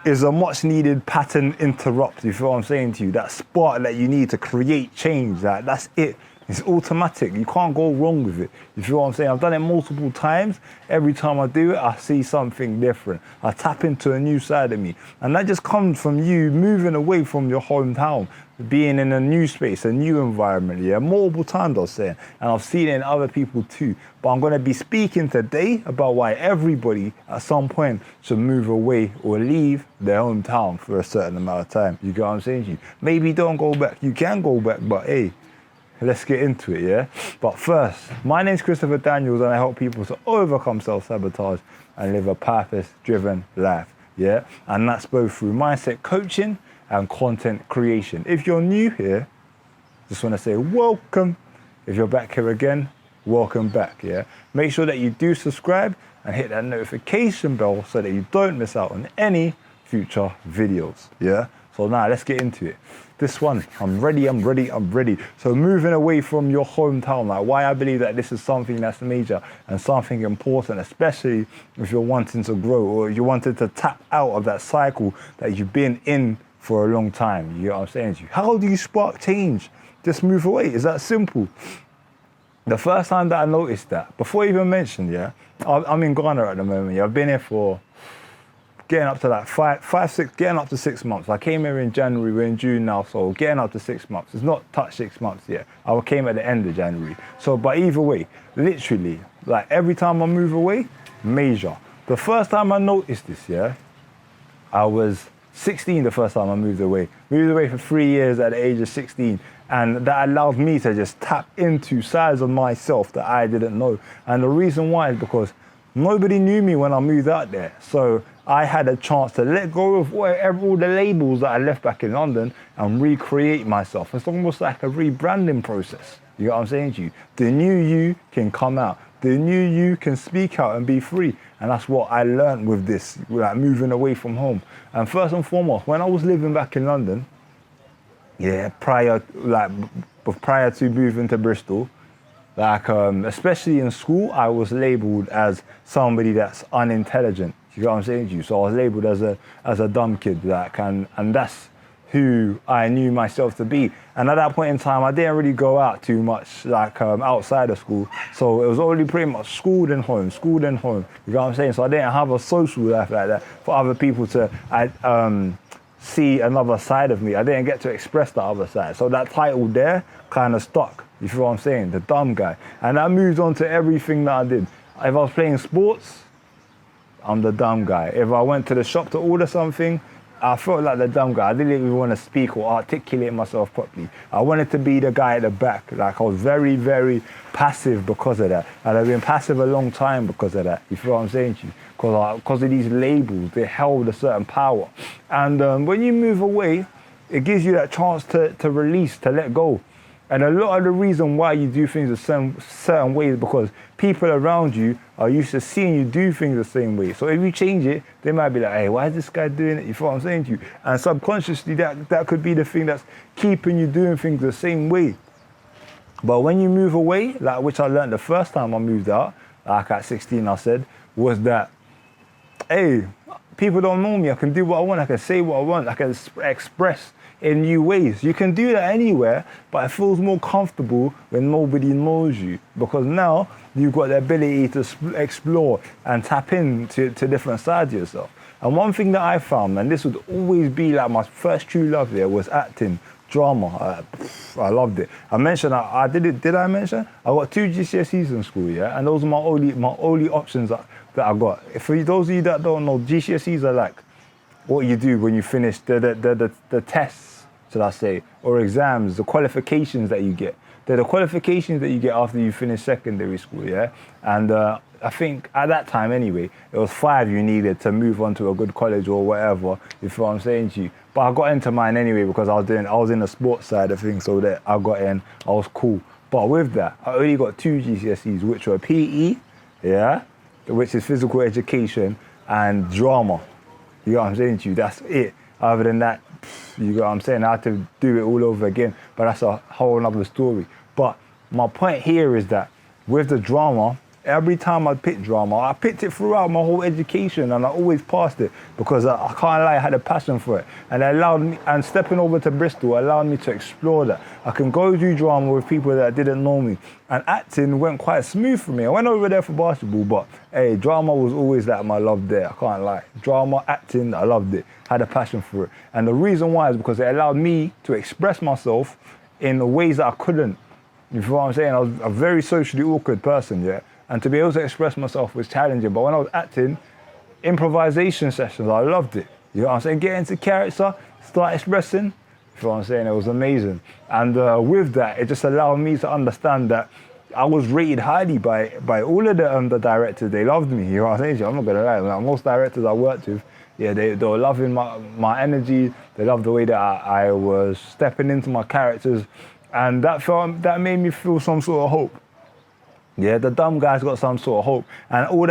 is a much needed pattern interrupt. You feel what I'm saying to you? That spark that you need to create change. That's it. It's automatic. You can't go wrong with it. You feel what I'm saying? I've done it multiple times. Every time I do it, I see something different. I tap into a new side of me. And that just comes from you moving away from your hometown, being in a new space, a new environment, yeah? Multiple times I was saying. And I've seen it in other people too. But I'm gonna be speaking today about why everybody at some point should move away or leave their hometown for a certain amount of time. You get what I'm saying to you? Maybe don't go back. You can go back, but hey, let's get into it, yeah? But first, my name's Christopher Daniels and I help people to overcome self-sabotage and live a purpose-driven life, yeah? And that's both through mindset coaching and content creation. If you're new here, just wanna say welcome. If you're back here again, welcome back, yeah? Make sure that you do subscribe and hit that notification bell so that you don't miss out on any future videos, yeah? So now let's get into it. This one, I'm ready. So moving away from your hometown, like why I believe that this is something that's major and something important, especially if you're wanting to grow or you wanted to tap out of that cycle that you've been in for a long time. You know what I'm saying to you? How do you spark change? Just move away, it's that simple. The first time that I noticed that, before I even mentioned, yeah, I'm in Ghana at the moment, yeah, I've been here for getting up to like getting up to 6 months. I came here in January, we're in June now, so getting up to 6 months. It's not touched 6 months yet. I came at the end of January. So, but either way, literally, like every time I move away, major. The first time I noticed this, yeah, I was 16 the first time I moved away. Moved away for 3 years at the age of 16. And that allowed me to just tap into sides of myself that I didn't know. And the reason why is because nobody knew me when I moved out there. So I had a chance to let go of all the labels that I left back in London and recreate myself. It's almost like a rebranding process. You know what I'm saying to you? The new you can come out. The new you can speak out and be free. And that's what I learned with this, like moving away from home. And first and foremost, when I was living back in London, yeah, prior to moving to Bristol, like especially in school, I was labeled as somebody that's unintelligent. You know what I'm saying to you? So I was labeled as a dumb kid, like, and that's who I knew myself to be. And at that point in time, I didn't really go out too much, like outside of school. So it was only pretty much school then home. You know what I'm saying? So I didn't have a social life like that for other people to see another side of me. I didn't get to express the other side. So that title there kind of stuck. You feel what I'm saying? The dumb guy. And that moved on to everything that I did. If I was playing sports, I'm the dumb guy. If I went to the shop to order something, I felt like the dumb guy. I didn't even want to speak or articulate myself properly. I wanted to be the guy at the back. Like I was very, very passive because of that. And I've been passive a long time because of that. You feel what I'm saying to you? Because of these labels, they held a certain power. And when you move away, it gives you that chance to release, to let go. And a lot of the reason why you do things the certain way is because people around you are used to seeing you do things the same way. So if you change it, they might be like, hey, why is this guy doing it? You feel what I'm saying to you? And subconsciously, that could be the thing that's keeping you doing things the same way. But when you move away, like which I learned the first time I moved out, like at 16 I said, was that, hey, people don't know me. I can do what I want. I can say what I want. I can express in new ways. You can do that anywhere, but it feels more comfortable when nobody knows you, because now you've got the ability to explore and tap into different sides of yourself. And one thing that I found, and this would always be like my first true love there, was acting, drama. I loved it. I mentioned I did it. Did I mention? I got 2 GCSEs in school, yeah, and those are my only options that I got. For those of you that don't know, GCSEs are like what you do when you finish the tests, should I say, or exams, the qualifications that you get. They're the qualifications that you get after you finish secondary school, yeah? And I think at that time anyway, it was 5 you needed to move on to a good college or whatever, you feel what I'm saying to you. But I got into mine anyway because I was in the sports side of things, so that I got in, I was cool. But with that, I only got 2 GCSEs, which were PE, yeah, which is physical education, and drama. You know what I'm saying to you? That's it. Other than that, you know what I'm saying? I had to do it all over again, but that's a whole other story. But my point here is that with the drama, every time I'd pick drama, I picked it throughout my whole education and I always passed it because I can't lie, I had a passion for it. And it allowed me, and stepping over to Bristol allowed me to explore that. I can go do drama with people that didn't know me. And acting went quite smooth for me. I went over there for basketball, but hey, drama was always like my love there, I can't lie. Drama, acting, I loved it, had a passion for it. And the reason why is because it allowed me to express myself in ways that I couldn't. You feel what I'm saying? I was a very socially awkward person, yeah? And to be able to express myself was challenging. But when I was acting, improvisation sessions, I loved it. You know what I'm saying? Get into character, start expressing. You feel what I'm saying? It was amazing. And with that, it just allowed me to understand that I was rated highly by all of the directors. They loved me, you know what I'm saying? I'm not gonna lie, like, most directors I worked with, yeah, they were loving my energy. They loved the way that I was stepping into my characters. And that made me feel some sort of hope. Yeah, the dumb guys got some sort of hope. And all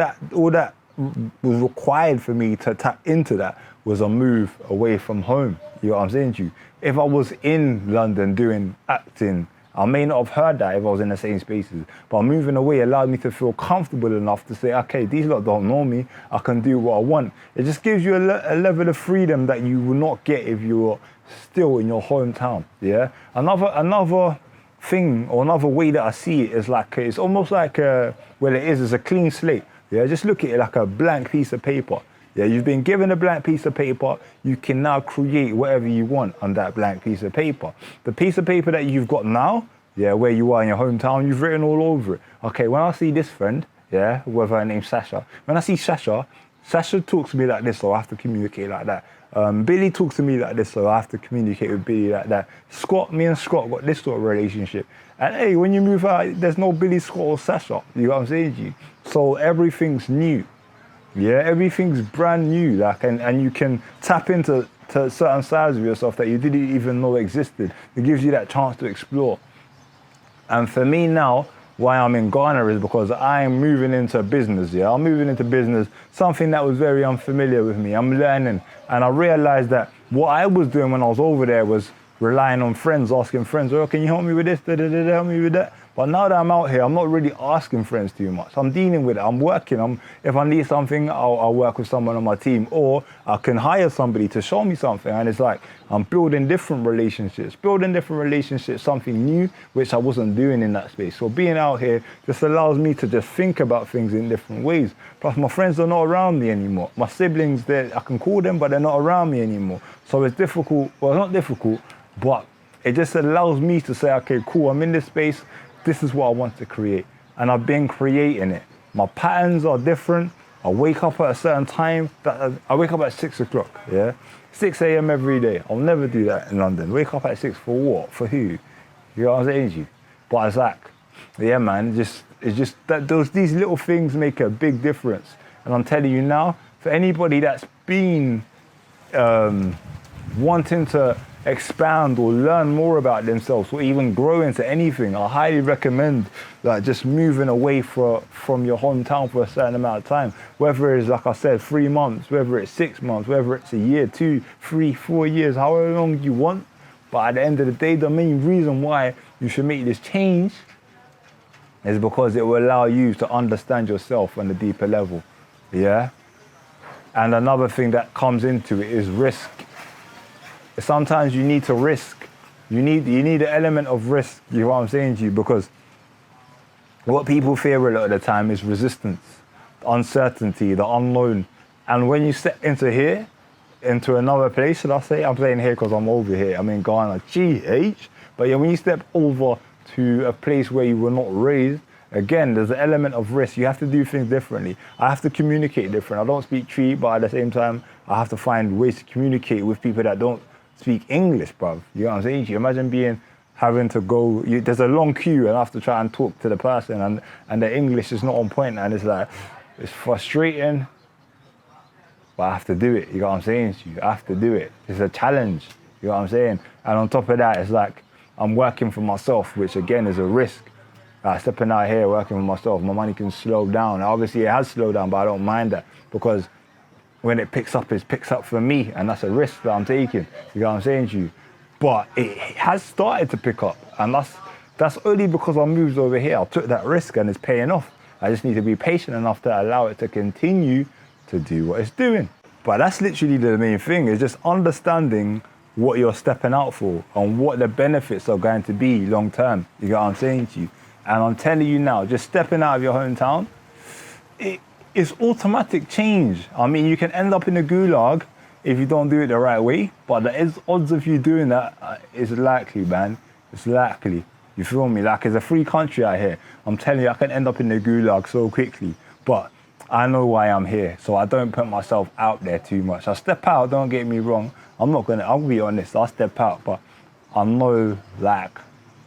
that was required for me to tap into that was a move away from home. You know what I'm saying to you? If I was in London doing acting, I may not have heard that if I was in the same spaces, but moving away allowed me to feel comfortable enough to say, okay, these lot don't know me, I can do what I want. It just gives you a level of freedom that you will not get if you're still in your hometown, yeah? Another thing, or another way that I see it is like, it's almost like, well, it is a clean slate, yeah? Just look at it like a blank piece of paper. Yeah, you've been given a blank piece of paper, you can now create whatever you want on that blank piece of paper. The piece of paper that you've got now, yeah, where you are in your hometown, you've written all over it. Okay, when I see this friend, yeah, whether her name's Sasha, when I see Sasha talks to me like this, so I have to communicate like that. Billy talks to me like this, so I have to communicate with Billy like that. Me and Scott got this sort of relationship. And hey, when you move out, there's no Billy, Scott or Sasha, you know what I'm saying to you? So everything's new. Yeah, everything's brand new, like, and you can tap into certain sides of yourself that you didn't even know existed. It gives you that chance to explore. And for me now, why I'm in Ghana is because I'm moving into business, yeah? I'm moving into business, something that was very unfamiliar with me. I'm learning, and I realized that what I was doing when I was over there was relying on friends, asking friends, oh, can you help me with this, help me with that? But now that I'm out here, I'm not really asking friends too much. I'm dealing with it, I'm working. If I need something, I'll work with someone on my team, or I can hire somebody to show me something. And it's like, I'm building different relationships, something new, which I wasn't doing in that space. So being out here just allows me to just think about things in different ways. Plus my friends are not around me anymore. My siblings, I can call them, but they're not around me anymore. So it's difficult, well, not difficult, but it just allows me to say, okay, cool, I'm in this space, this is what I want to create. And I've been creating it. My patterns are different. I wake up at a certain time. I wake up at 6 o'clock, yeah? 6 a.m. every day. I'll never do that in London. Wake up at 6 for what? For who? You know what I'm saying to you? But it's like, yeah, man, it's just that these little things make a big difference. And I'm telling you now, for anybody that's been wanting to expand or learn more about themselves or even grow into anything, I highly recommend like just moving away from your hometown for a certain amount of time. Whether it's, like I said, 3 months, whether it's 6 months, whether it's a year, 2, 3, 4 years, however long you want. But at the end of the day, the main reason why you should make this change is because it will allow you to understand yourself on a deeper level, yeah? And another thing that comes into it is risk. Sometimes you need to risk. You need an element of risk, you know what I'm saying to you? Because what people fear a lot of the time is resistance, the uncertainty, the unknown. And when you step into another place, should I say? I'm saying here because I'm over here. I'm in Ghana, GH. But yeah, when you step over to a place where you were not raised, again, there's an element of risk. You have to do things differently. I have to communicate different. I don't speak Tree, but at the same time, I have to find ways to communicate with people that don't speak English, bruv. You know what I'm saying? You imagine having to go, there's a long queue and I have to try and talk to the person and the English is not on point, and it's like, it's frustrating, but I have to do it. You know what I'm saying to you? I have to do it. It's a challenge. You know what I'm saying? And on top of that, it's like, I'm working for myself, which again is a risk. Stepping out here, working for myself, my money can slow down. Obviously it has slowed down, but I don't mind that, because when it picks up for me, and that's a risk that I'm taking. You know what I'm saying to you? But it has started to pick up, and that's only because I moved over here. I took that risk and it's paying off. I just need to be patient enough to allow it to continue to do what it's doing. But that's literally the main thing, is just understanding what you're stepping out for and what the benefits are going to be long term. You get what I'm saying to you? And I'm telling you now, just stepping out of your hometown, it's automatic change. I mean, you can end up in a gulag if you don't do it the right way, but the odds of you doing that is likely, man. It's likely. You feel me? Like, it's a free country out here. I'm telling you, I can end up in the gulag so quickly, but I know why I'm here, so I don't put myself out there too much. I step out, don't get me wrong. I'll be honest, I'll step out, but I know, like,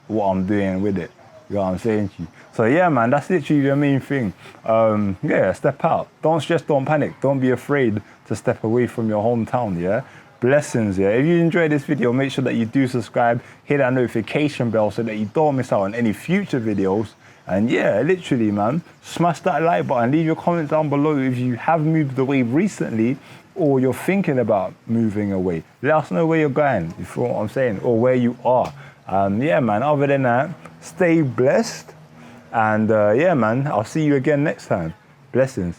what I'm doing with it. You know what I'm saying to you? So yeah, man, that's literally the main thing. Yeah, step out. Don't stress, don't panic. Don't be afraid to step away from your hometown, yeah? Blessings, yeah? If you enjoyed this video, make sure that you do subscribe, hit that notification bell so that you don't miss out on any future videos. And yeah, literally, man, smash that like button. Leave your comments down below if you have moved away recently or you're thinking about moving away. Let us know where you're going, you feel what I'm saying, or where you are. Yeah, man, other than that, stay blessed. And yeah, man, I'll see you again next time. Blessings.